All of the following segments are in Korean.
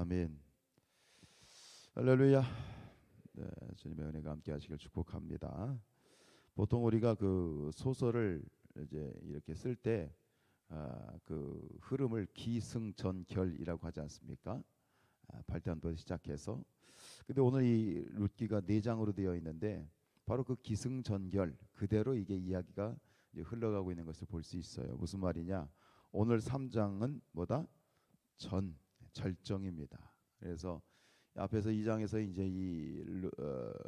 아멘. 할렐루야. 네, 주님의 은혜가 함께 하시길 축복합니다. 보통 우리가 그 소설을 이제 이렇게 쓸 때 그 흐름을 기승전결이라고 하지 않습니까? 발단부터 시작해서. 근데 오늘 이 룻기가 4장으로 되어 있는데 바로 그 기승전결 그대로 이게 이야기가 이제 흘러가고 있는 것을 볼 수 있어요. 무슨 말이냐? 오늘 3장은 뭐다? 절정입니다. 그래서 앞에서 2장에서 이제 이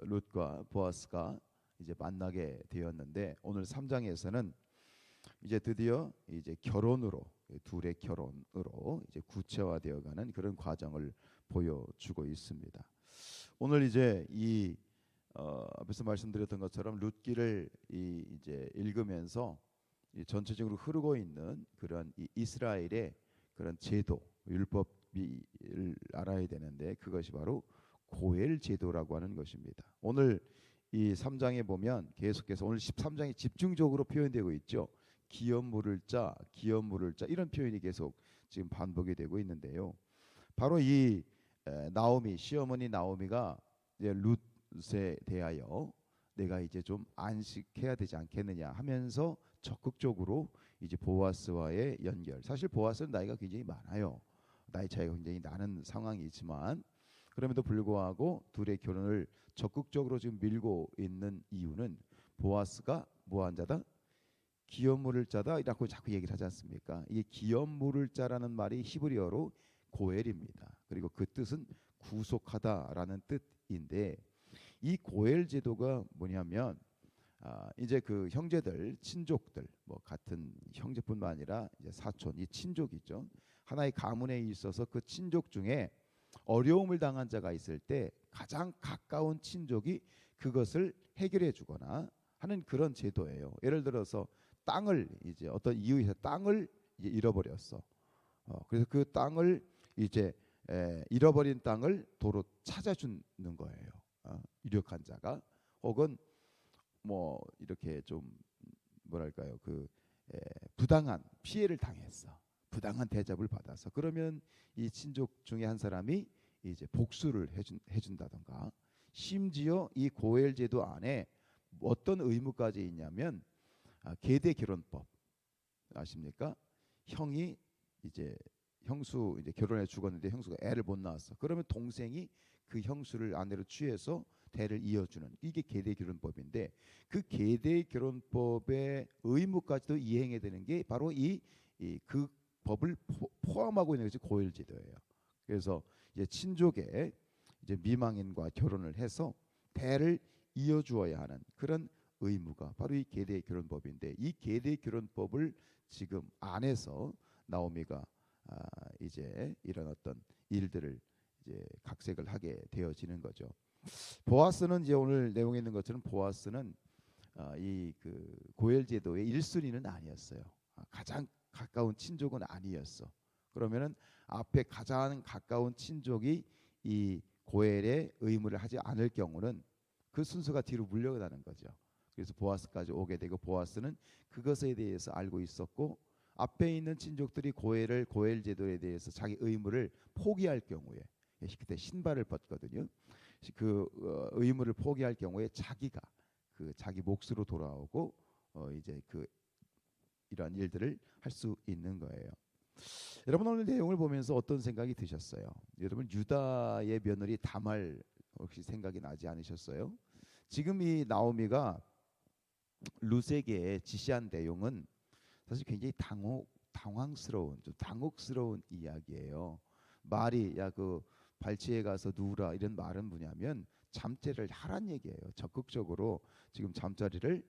룻과 보아스가 이제 만나게 되었는데 오늘 3장에서는 이제 드디어 이제 결혼으로 둘의 결혼으로 이제 구체화되어가는 그런 과정을 보여주고 있습니다. 오늘 이제 이 앞에서 말씀드렸던 것처럼 룻기를 이제 읽으면서 이 전체적으로 흐르고 있는 그런 이 이스라엘의 그런 제도 율법을 알아야 되는데 그것이 바로 고엘 제도라고 하는 것입니다. 오늘 이 3장에 보면 계속해서 오늘 13장에 집중적으로 표현되고 있죠. 기업 물을 자 이런 표현이 계속 지금 반복이 되고 있는데요. 바로 이 나오미 시어머니 나오미가 이제 룻에 대하여 내가 이제 좀 안식해야 되지 않겠느냐 하면서 적극적으로 이제 보아스와의 연결. 사실 보아스는 나이가 굉장히 많아요. 나이 차이가 굉장히 나는 상황이지만 그럼에도 불구하고 둘의 결혼을 적극적으로 지금 밀고 있는 이유는 보아스가 뭐한 자다? 기업 물을 자다라고 자꾸 얘기를 하지 않습니까? 이게 기업 물을 자라는 말이 히브리어로 고엘입니다. 그리고 그 뜻은 구속하다라는 뜻인데 이 고엘 제도가 뭐냐면 이제 그 형제들, 친족들, 뭐 같은 형제뿐만 아니라 이제 사촌, 이 친족이죠. 하나의 가문에 있어서 그 친족 중에 어려움을 당한 자가 있을 때 가장 가까운 친족이 그것을 해결해 주거나 하는 그런 제도예요. 예를 들어서 땅을 이제 어떤 이유에서 땅을 이제 잃어버렸어. 그래서 그 땅을 이제 잃어버린 땅을 도로 찾아주는 거예요. 유력한 자가 혹은 뭐 이렇게 좀 뭐랄까요 그 부당한 피해를 당했어. 부당한 대접을 받아서 그러면 이 친족 중에 한 사람이 이제 복수를 해준다던가 심지어 이 고엘 제도 안에 어떤 의무까지 있냐면 계대 결혼법 아십니까? 형이 이제 형수 이제 결혼해 죽었는데 형수가 애를 못 낳았어. 그러면 동생이 그 형수를 아내로 취해서 대를 이어주는 이게 계대 결혼법인데 그 계대 결혼법의 의무까지도 이행해야 되는 게 바로 그 법을 포함하고 있는 것이 고엘 제도예요. 그래서 이제 친족의 이제 미망인과 결혼을 해서 대를 이어주어야 하는 그런 의무가 바로 이 계대 결혼법인데 이 계대 결혼법을 지금 안에서 나오미가 이제 이런 어떤 일들을 이제 각색을 하게 되어지는 거죠. 보아스는 이제 오늘 내용에 있는 것처럼 보아스는 이 그 고엘 제도의 1순위는 아니었어요. 가장 가까운 친족은 아니었어. 그러면은 앞에 가장 가까운 친족이 이 고엘의 의무를 하지 않을 경우는 그 순서가 뒤로 물려가는 거죠. 그래서 보아스까지 오게 되고 보아스는 그것에 대해서 알고 있었고 앞에 있는 친족들이 고엘 제도에 대해서 자기 의무를 포기할 경우에 그때 신발을 벗거든요. 그 의무를 포기할 경우에 자기가 그 자기 몫으로 돌아오고 이제 그 이러한 일들을 할 수 있는 거예요. 여러분 오늘 내용을 보면서 어떤 생각이 드셨어요? 여러분 유다의 며느리 다말 혹시 생각이 나지 않으셨어요? 지금 이 나오미가 룻에게 지시한 내용은 사실 굉장히 당황스러운 좀 당혹스러운 이야기예요. 말이 야 그 발치에 가서 누우라 이런 말은 뭐냐면 잠자리를 하란 얘기예요. 적극적으로 지금 잠자리를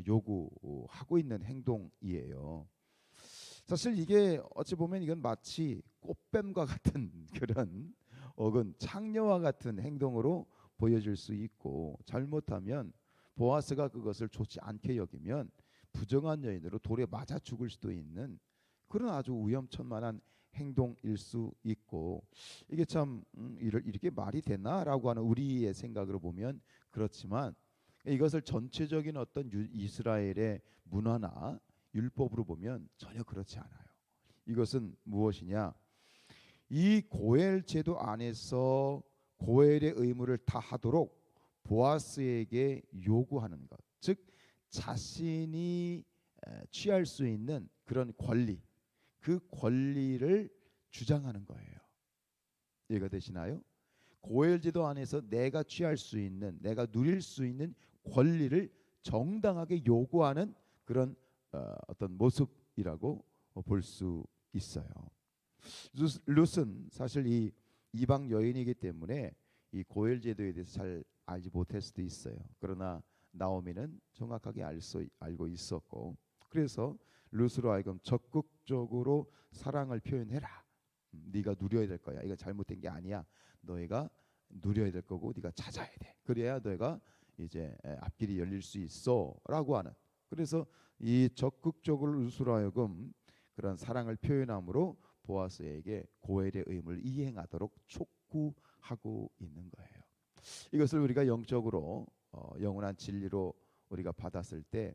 요구하고 있는 행동이에요. 사실 이게 어찌 보면 이건 마치 꽃뱀과 같은 그런 혹은 창녀와 같은 행동으로 보여질 수 있고 잘못하면 보아스가 그것을 좋지 않게 여기면 부정한 여인으로 돌에 맞아 죽을 수도 있는 그런 아주 위험천만한 행동일 수 있고 이게 참 이렇게 말이 되나라고 하는 우리의 생각으로 보면 그렇지만 이것을 전체적인 어떤 이스라엘의 문화나 율법으로 보면 전혀 그렇지 않아요. 이것은 무엇이냐? 이 고엘 제도 안에서 고엘의 의무를 다하도록 보아스에게 요구하는 것, 즉 자신이 취할 수 있는 그런 권리, 그 권리를 주장하는 거예요. 이해가 되시나요? 고엘 제도 안에서 내가 취할 수 있는, 내가 누릴 수 있는 권리를 정당하게 요구하는 그런 어떤 모습이라고 볼 수 있어요. 룻은 사실 이 이방 여인이기 때문에 이 고엘 제도에 대해서 잘 알지 못할 수도 있어요. 그러나 나오미는 정확하게 알고 있었고, 그래서 룻으로 하여금 적극적으로 사랑을 표현해라. 네가 누려야 될 거야. 이거 잘못된 게 아니야. 너희가 누려야 될 거고 네가 찾아야 돼. 그래야 너희가 이제 앞길이 열릴 수 있어라고 하는. 그래서 이 적극적으로 룻으로 하여금 그런 사랑을 표현함으로 보아스에게 고엘의 의무를 이행하도록 촉구하고 있는 거예요. 이것을 우리가 영적으로 영원한 진리로 우리가 받았을 때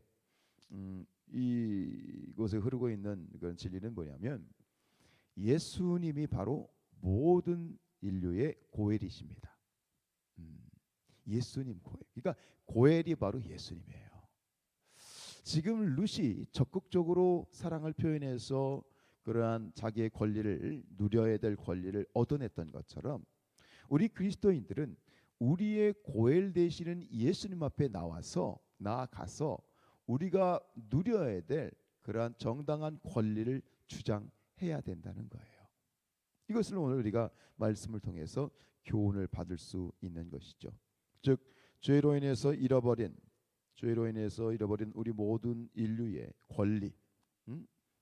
이곳에 흐르고 있는 그런 진리는 뭐냐면 예수님이 바로 모든 인류의 고엘이십니다. 예수님 고엘. 그러니까 고엘이 바로 예수님이에요. 지금 룻이 적극적으로 사랑을 표현해서 그러한 자기의 권리를 누려야 될 권리를 얻어냈던 것처럼 우리 그리스도인들은 우리의 고엘 되시는 예수님 앞에 나아가서 우리가 누려야 될 그러한 정당한 권리를 주장해야 된다는 거예요. 이것을 오늘 우리가 말씀을 통해서 교훈을 받을 수 있는 것이죠. 즉 죄로 인해서 잃어버린 우리 모든 인류의 권리,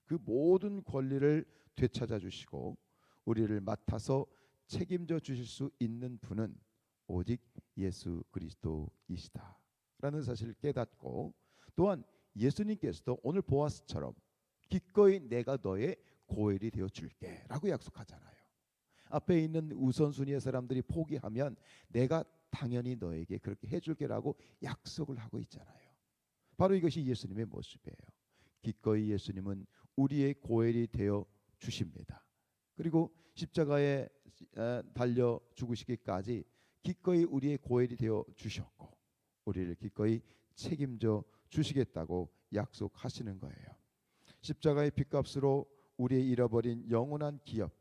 그 모든 권리를 되찾아 주시고 우리를 맡아서 책임져 주실 수 있는 분은 오직 예수 그리스도이시다라는 사실을 깨닫고, 또한 예수님께서도 오늘 보아스처럼 기꺼이 내가 너의 고엘이 되어 줄게라고 약속하잖아요. 앞에 있는 우선순위의 사람들이 포기하면 내가 당연히 너에게 그렇게 해줄게라고 약속을 하고 있잖아요. 바로 이것이 예수님의 모습이에요. 기꺼이 예수님은 우리의 고엘이 되어 주십니다. 그리고 십자가에 달려 죽으시기까지 기꺼이 우리의 고엘이 되어 주셨고 우리를 기꺼이 책임져 주시겠다고 약속하시는 거예요. 십자가의 핏값으로 우리의 잃어버린 영원한 기업,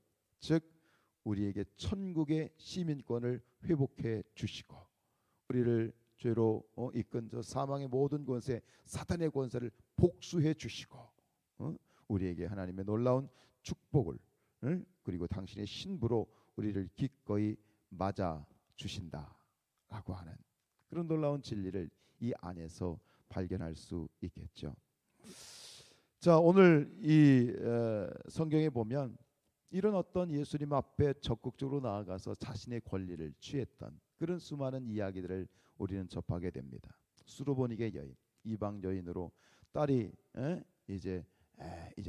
즉 우리에게 천국의 시민권을 회복해 주시고 우리를 죄로 이끈 저 사망의 모든 권세, 사탄의 권세를 복수해 주시고 우리에게 하나님의 놀라운 축복을 그리고 당신의 신부로 우리를 기꺼이 맞아 주신다라고 하는 그런 놀라운 진리를 이 안에서 발견할 수 있겠죠. 자, 오늘 이 성경에 보면 이런 어떤 예수님 앞에 적극적으로 나아가서 자신의 권리를 취했던 그런 수많은 이야기들을 우리는 접하게 됩니다. 수로보니게 여인, 이방 여인으로 딸이 이제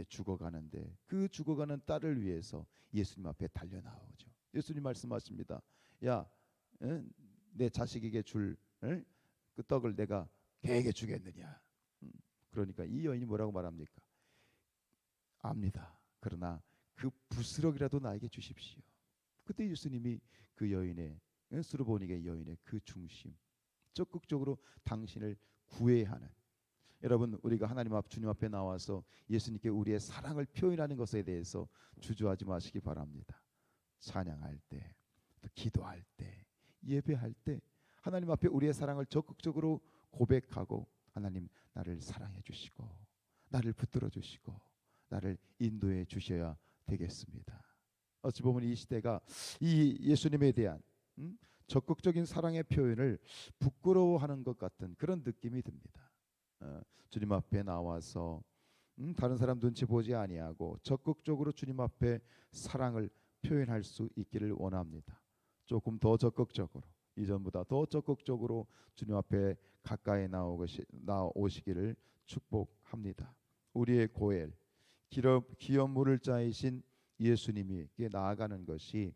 죽어가는데 그 죽어가는 딸을 위해서 예수님 앞에 달려 나오죠. 예수님 말씀하십니다. 야, 내 자식에게 줄 그 떡을 내가 개에게 주겠느냐. 그러니까 이 여인이 뭐라고 말합니까? 압니다. 그러나 그 부스럭이라도 나에게 주십시오. 그때 예수님이 그 여인의 수르보니게 여인의 그 중심, 적극적으로 당신을 구해야 하는, 여러분 우리가 하나님 앞 주님 앞에 나와서 예수님께 우리의 사랑을 표현하는 것에 대해서 주저하지 마시기 바랍니다. 찬양할 때, 또 기도할 때, 예배할 때 하나님 앞에 우리의 사랑을 적극적으로 고백하고 하나님 나를 사랑해 주시고 나를 붙들어 주시고 나를 인도해 주셔야 되겠습니다. 어찌 보면 이 시대가 이 예수님에 대한 적극적인 사랑의 표현을 부끄러워하는 것 같은 그런 느낌이 듭니다. 주님 앞에 나와서 다른 사람 눈치 보지 아니하고 적극적으로 주님 앞에 사랑을 표현할 수 있기를 원합니다. 조금 더 적극적으로, 이전보다 더 적극적으로 주님 앞에 가까이 나오시기를 축복합니다. 우리의 고엘, 기업 물을 자이신 예수님께 나아가는 것이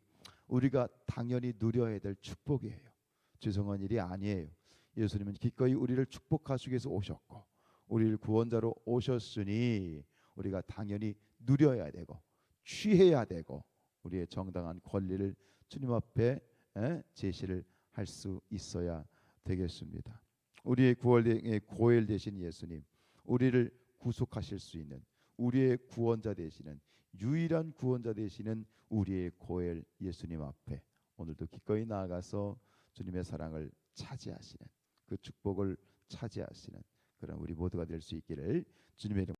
우리가 당연히 누려야 될 축복이에요. 죄송한 일이 아니에요. 예수님은 기꺼이 우리를 축복하시기 위해서 오셨고 우리를 구원자로 오셨으니 우리가 당연히 누려야 되고 취해야 되고 우리의 정당한 권리를 주님 앞에 제시를 할 수 있어야 되겠습니다. 우리의 고엘 되신 예수님, 우리를 구속하실 수 있는, 우리의 구원자 되시는, 유일한 구원자 되시는 우리의 고엘 예수님 앞에 오늘도 기꺼이 나아가서 주님의 사랑을 차지하시는, 그 축복을 차지하시는 그런 우리 모두가 될 수 있기를 주님의 이름